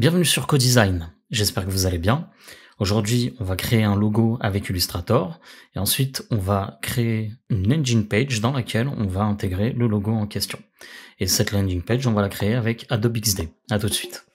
Bienvenue sur CoDesign, j'espère que vous allez bien. Aujourd'hui, on va créer un logo avec Illustrator et ensuite on va créer une landing page dans laquelle on va intégrer le logo en question. Et cette landing page, on va la créer avec Adobe XD. À tout de suite.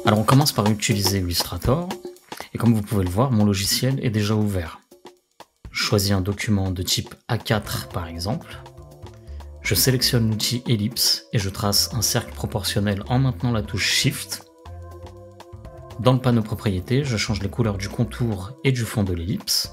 Alors on commence par utiliser Illustrator et comme vous pouvez le voir, mon logiciel est déjà ouvert. Je choisis un document de type A4 par exemple. Je sélectionne l'outil ellipse et je trace un cercle proportionnel en maintenant la touche Shift. Dans le panneau propriétés, je change les couleurs du contour et du fond de l'ellipse.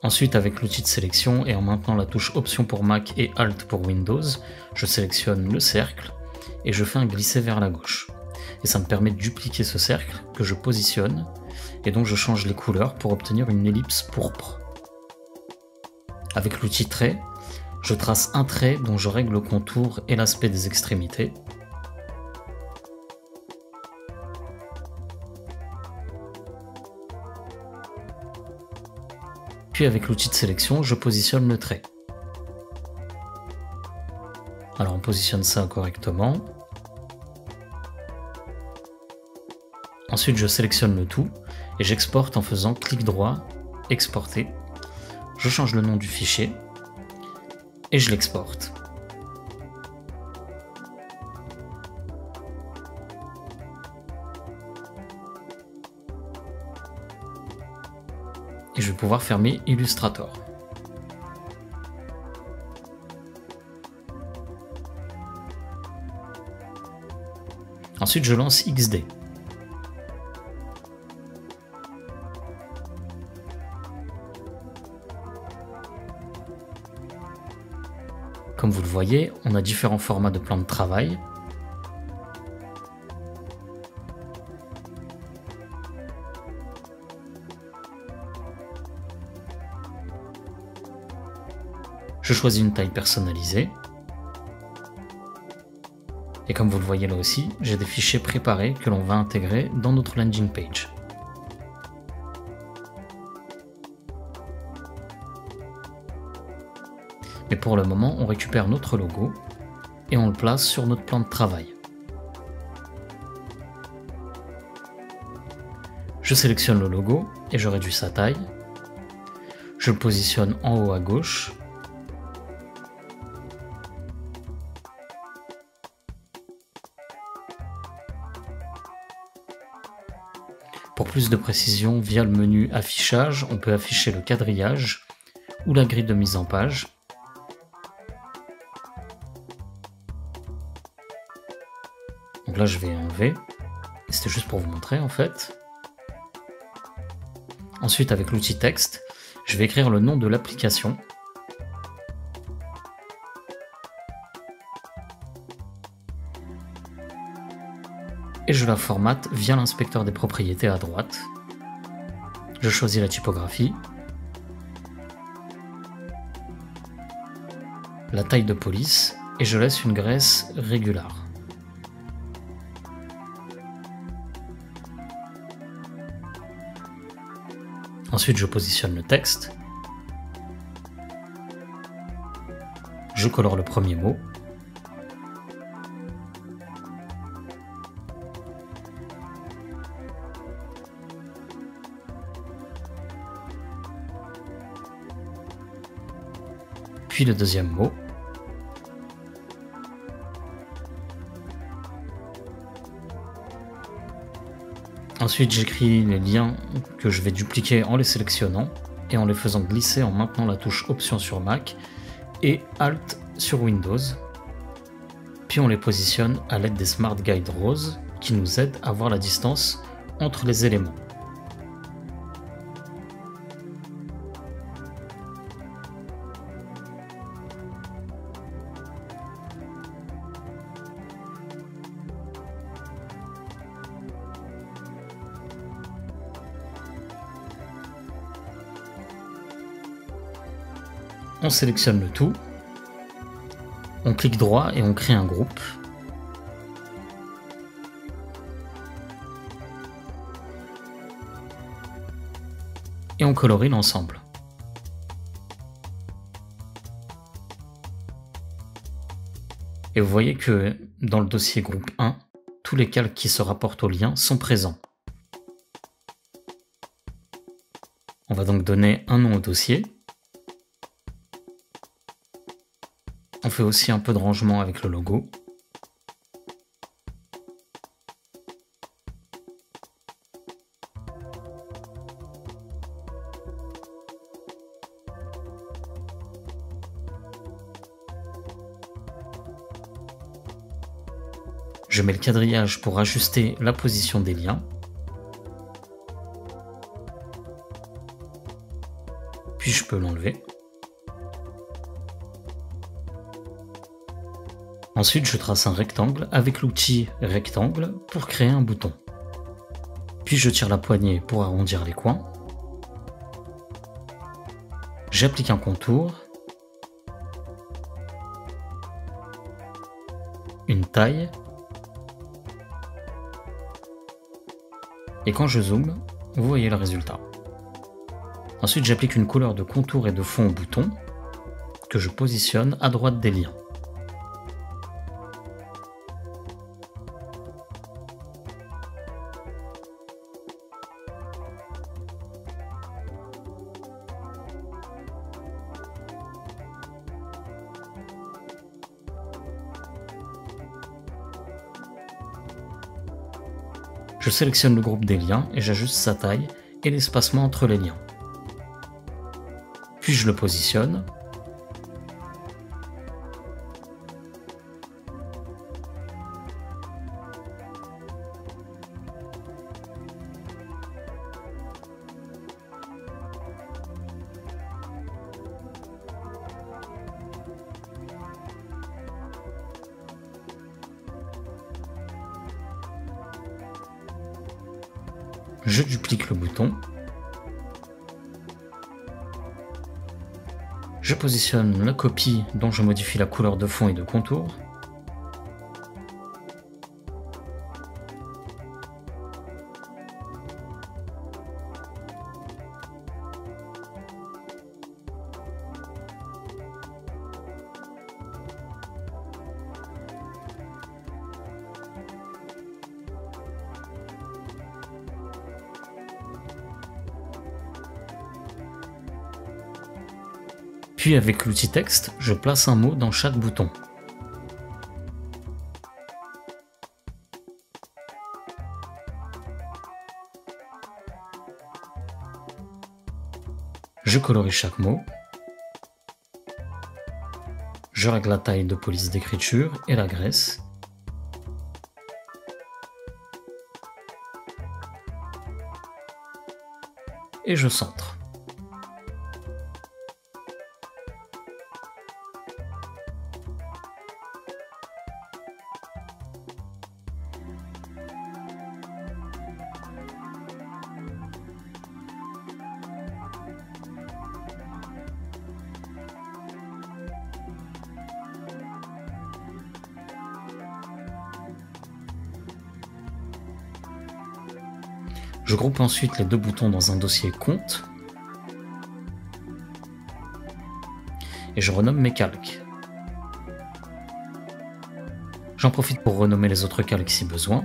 Ensuite, avec l'outil de sélection et en maintenant la touche Option pour Mac et Alt pour Windows, je sélectionne le cercle et je fais un glisser vers la gauche. Et ça me permet de dupliquer ce cercle que je positionne et donc je change les couleurs pour obtenir une ellipse pourpre. Avec l'outil trait, je trace un trait dont je règle le contour et l'aspect des extrémités. Puis avec l'outil de sélection, je positionne le trait. Alors on positionne ça correctement. Ensuite, je sélectionne le tout et j'exporte en faisant clic droit, exporter. Je change le nom du fichier et je l'exporte. Et je vais pouvoir fermer Illustrator. Ensuite, je lance XD. Comme vous le voyez, on a différents formats de plans de travail. Je choisis une taille personnalisée. Et comme vous le voyez là aussi, j'ai des fichiers préparés que l'on va intégrer dans notre landing page. Mais pour le moment, on récupère notre logo et on le place sur notre plan de travail. Je sélectionne le logo et je réduis sa taille. Je le positionne en haut à gauche. Pour plus de précision, via le menu affichage, on peut afficher le quadrillage ou la grille de mise en page. Donc là, je vais enlever. C'était juste pour vous montrer en fait. Ensuite, avec l'outil texte, je vais écrire le nom de l'application. Et je la formate via l'inspecteur des propriétés à droite. Je choisis la typographie, la taille de police et je laisse une graisse régulière. Ensuite, je positionne le texte. Je colore le premier mot. Puis le deuxième mot. Ensuite, j'écris les liens que je vais dupliquer en les sélectionnant et en les faisant glisser en maintenant la touche Option sur Mac et Alt sur Windows. Puis on les positionne à l'aide des Smart Guide roses qui nous aident à voir la distance entre les éléments. On sélectionne le tout, on clique droit et on crée un groupe. et on colorie l'ensemble. Et vous voyez que dans le dossier groupe 1, tous les calques qui se rapportent au lien sont présents. On va donc donner un nom au dossier. On fait aussi un peu de rangement avec le logo. Je mets le quadrillage pour ajuster la position des liens. Puis je peux l'enlever. Ensuite, je trace un rectangle avec l'outil rectangle pour créer un bouton. Puis je tire la poignée pour arrondir les coins. J'applique un contour. Une taille. Et quand je zoome, vous voyez le résultat. Ensuite, j'applique une couleur de contour et de fond au bouton que je positionne à droite des liens. Je sélectionne le groupe des liens et j'ajuste sa taille et l'espacement entre les liens. Puis je le positionne. Je duplique le bouton. Je positionne la copie dont je modifie la couleur de fond et de contour. Puis avec l'outil texte, je place un mot dans chaque bouton. Je colorie chaque mot. Je règle la taille de police d'écriture et la graisse. Et je centre. Je groupe ensuite les deux boutons dans un dossier compte et je renomme mes calques. J'en profite pour renommer les autres calques si besoin.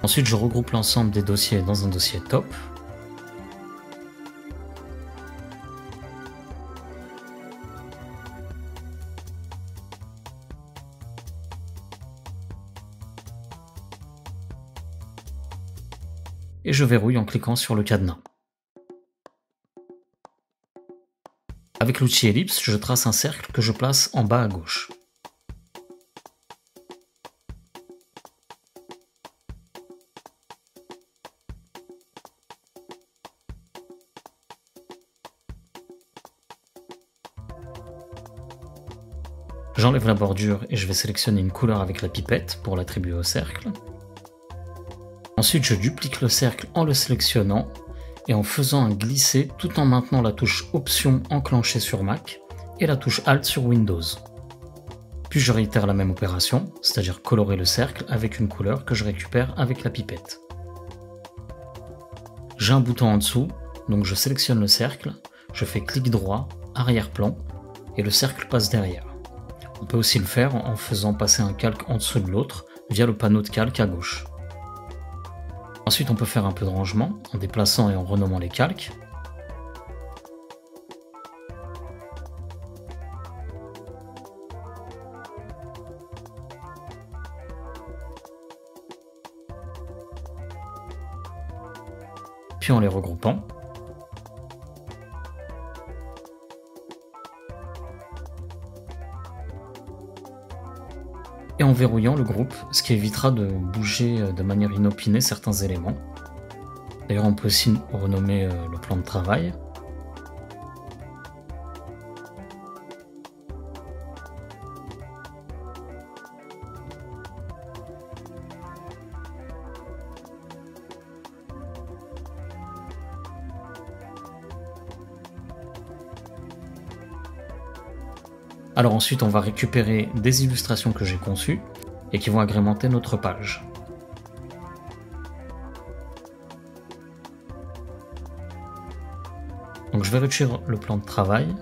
Ensuite, je regroupe l'ensemble des dossiers dans un dossier top. et je verrouille en cliquant sur le cadenas. Avec l'outil ellipse, je trace un cercle que je place en bas à gauche. J'enlève la bordure et je vais sélectionner une couleur avec la pipette pour l'attribuer au cercle. Ensuite, je duplique le cercle en le sélectionnant et en faisant un glisser tout en maintenant la touche Option enclenchée sur Mac et la touche Alt sur Windows. Puis je réitère la même opération, c'est-à-dire colorer le cercle avec une couleur que je récupère avec la pipette. J'ai un bouton en dessous, donc je sélectionne le cercle, je fais clic droit, arrière-plan, et le cercle passe derrière. On peut aussi le faire en faisant passer un calque en dessous de l'autre via le panneau de calque à gauche. Ensuite, on peut faire un peu de rangement en déplaçant et en renommant les calques. Puis en les regroupant. Et en verrouillant le groupe, ce qui évitera de bouger de manière inopinée certains éléments. D'ailleurs, on peut aussi renommer le plan de travail. Alors ensuite, on va récupérer des illustrations que j'ai conçues et qui vont agrémenter notre page. Donc je vais réduire le plan de travail.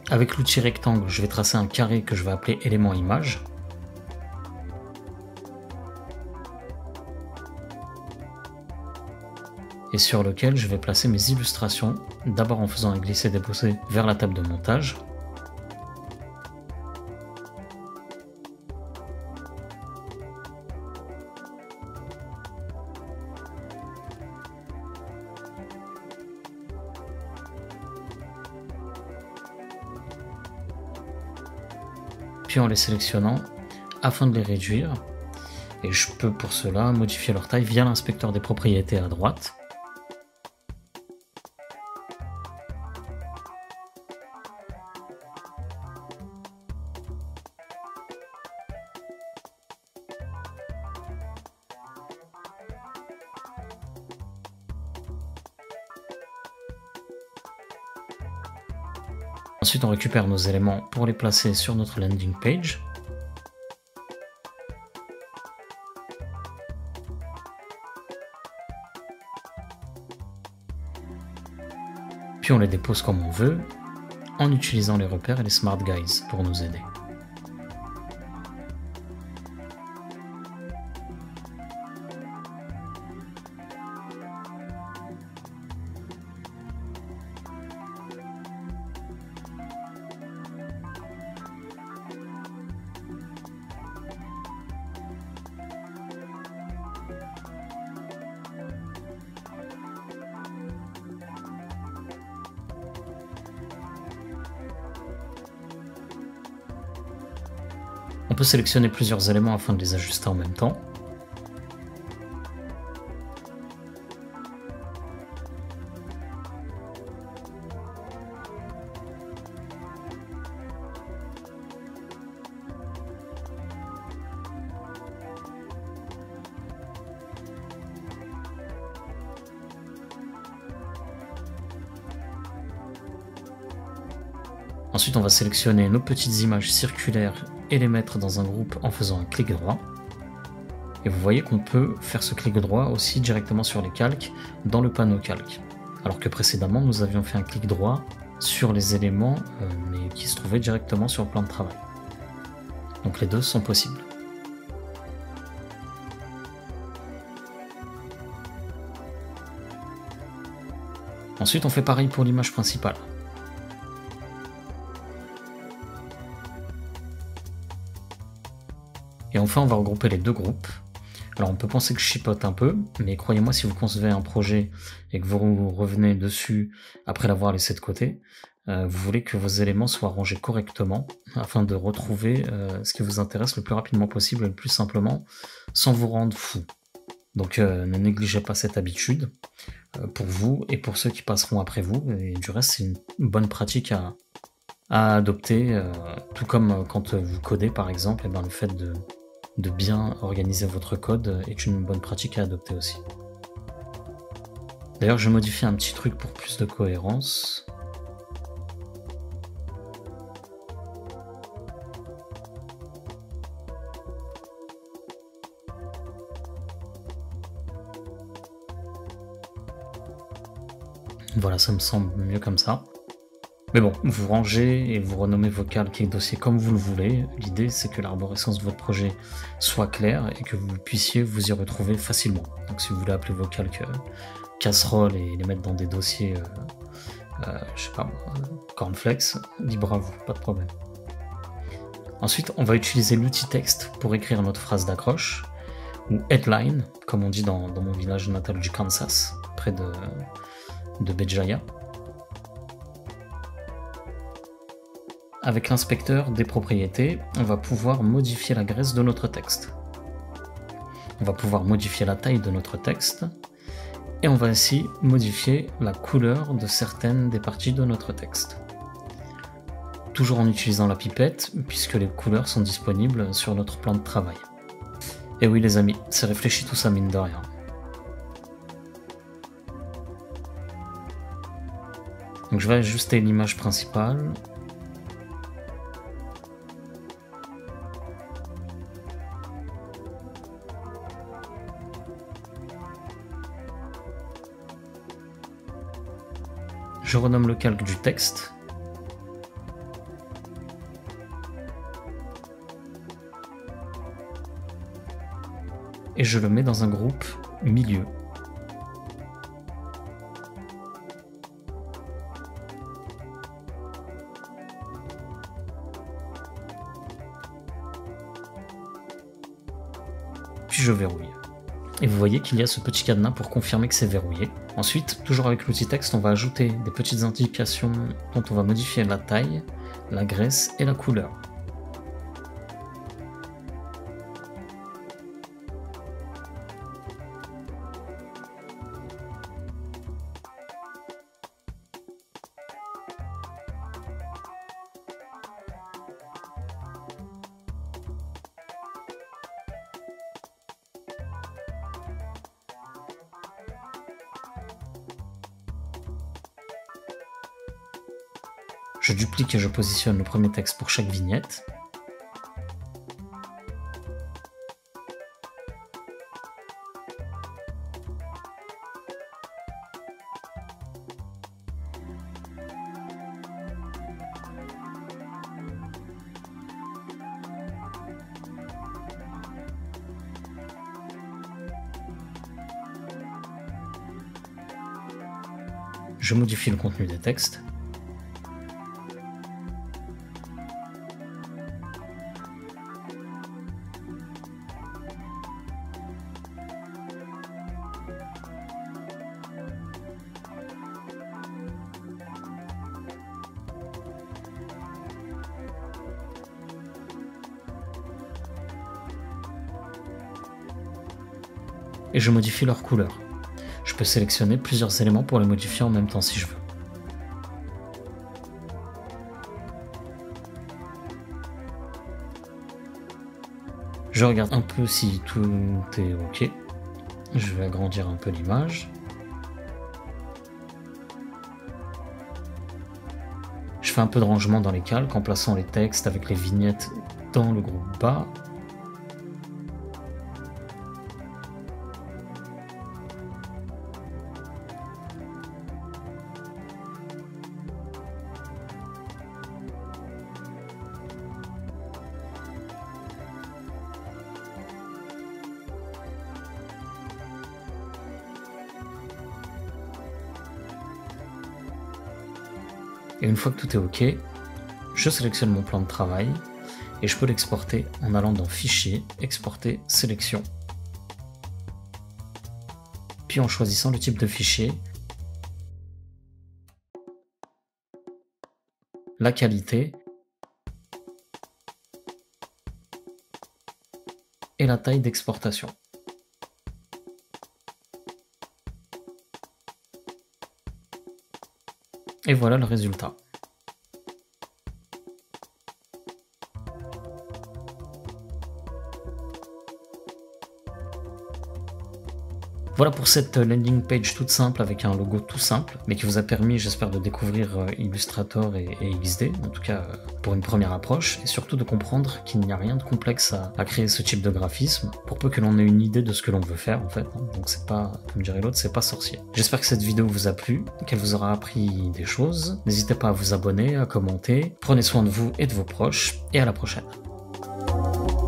Avec l'outil rectangle, je vais tracer un carré que je vais appeler élément image. Et sur lequel je vais placer mes illustrations, d'abord en faisant un glisser-déposer vers la table de montage. Puis en les sélectionnant afin de les réduire, et je peux pour cela modifier leur taille via l'inspecteur des propriétés à droite. Ensuite, on récupère nos éléments pour les placer sur notre landing page. Puis on les dépose comme on veut, en utilisant les repères et les Smart Guides pour nous aider. On peut sélectionner plusieurs éléments afin de les ajuster en même temps. Ensuite, on va sélectionner nos petites images circulaires et les mettre dans un groupe en faisant un clic droit. Et vous voyez qu'on peut faire ce clic droit aussi directement sur les calques dans le panneau calque. Alors que précédemment, nous avions fait un clic droit sur les éléments mais qui se trouvaient directement sur le plan de travail. Donc les deux sont possibles. Ensuite, on fait pareil pour l'image principale. Et enfin, on va regrouper les deux groupes Alors on peut penser que je chipote un peu, mais croyez-moi, si vous concevez un projet et que vous revenez dessus après l'avoir laissé de côté, vous voulez que vos éléments soient rangés correctement afin de retrouver ce qui vous intéresse le plus rapidement possible et le plus simplement, sans vous rendre fou. Donc ne négligez pas cette habitude pour vous et pour ceux qui passeront après vous. Et du reste, c'est une bonne pratique à adopter, tout comme quand vous codez par exemple, et ben, le fait de bien organiser votre code est une bonne pratique à adopter aussi. D'ailleurs, je modifie un petit truc pour plus de cohérence. Voilà, ça me semble mieux comme ça. Mais bon, vous rangez et vous renommez vos calques et dossiers comme vous le voulez. L'idée, c'est que l'arborescence de votre projet soit claire et que vous puissiez vous y retrouver facilement. Donc si vous voulez appeler vos calques casseroles et les mettre dans des dossiers, je sais pas, cornflakes, libre à vous, pas de problème. Ensuite, on va utiliser l'outil texte pour écrire notre phrase d'accroche, ou headline, comme on dit dans mon village natal du Kansas, près de Béjaïa. Avec l'inspecteur des propriétés, on va pouvoir modifier la graisse de notre texte. On va pouvoir modifier la taille de notre texte et on va ainsi modifier la couleur de certaines des parties de notre texte. Toujours en utilisant la pipette, puisque les couleurs sont disponibles sur notre plan de travail. Et oui les amis, c'est réfléchi tout ça mine de rien. Donc je vais ajuster l'image principale. Je renomme le calque du texte. Et je le mets dans un groupe milieu. Puis je verrouille. Et vous voyez qu'il y a ce petit cadenas pour confirmer que c'est verrouillé. Ensuite, toujours avec l'outil texte, on va ajouter des petites indications dont on va modifier la taille, la graisse et la couleur. Je duplique et je positionne le premier texte pour chaque vignette. Je modifie le contenu des textes. Et je modifie leur couleur. Je peux sélectionner plusieurs éléments pour les modifier en même temps si je veux. Je regarde un peu si tout est OK. Je vais agrandir un peu l'image. Je fais un peu de rangement dans les calques en plaçant les textes avec les vignettes dans le groupe bas. Et une fois que tout est OK, je sélectionne mon plan de travail et je peux l'exporter en allant dans Fichier, Exporter, Sélection. puis en choisissant le type de fichier, la qualité et la taille d'exportation. Et voilà le résultat. Voilà pour cette landing page toute simple avec un logo tout simple, mais qui vous a permis, j'espère, de découvrir Illustrator et XD, en tout cas pour une première approche, et surtout de comprendre qu'il n'y a rien de complexe à créer ce type de graphisme, pour peu que l'on ait une idée de ce que l'on veut faire en fait, hein. Donc c'est pas, comme dirait l'autre, c'est pas sorcier. J'espère que cette vidéo vous a plu, qu'elle vous aura appris des choses. N'hésitez pas à vous abonner, à commenter, prenez soin de vous et de vos proches, et à la prochaine.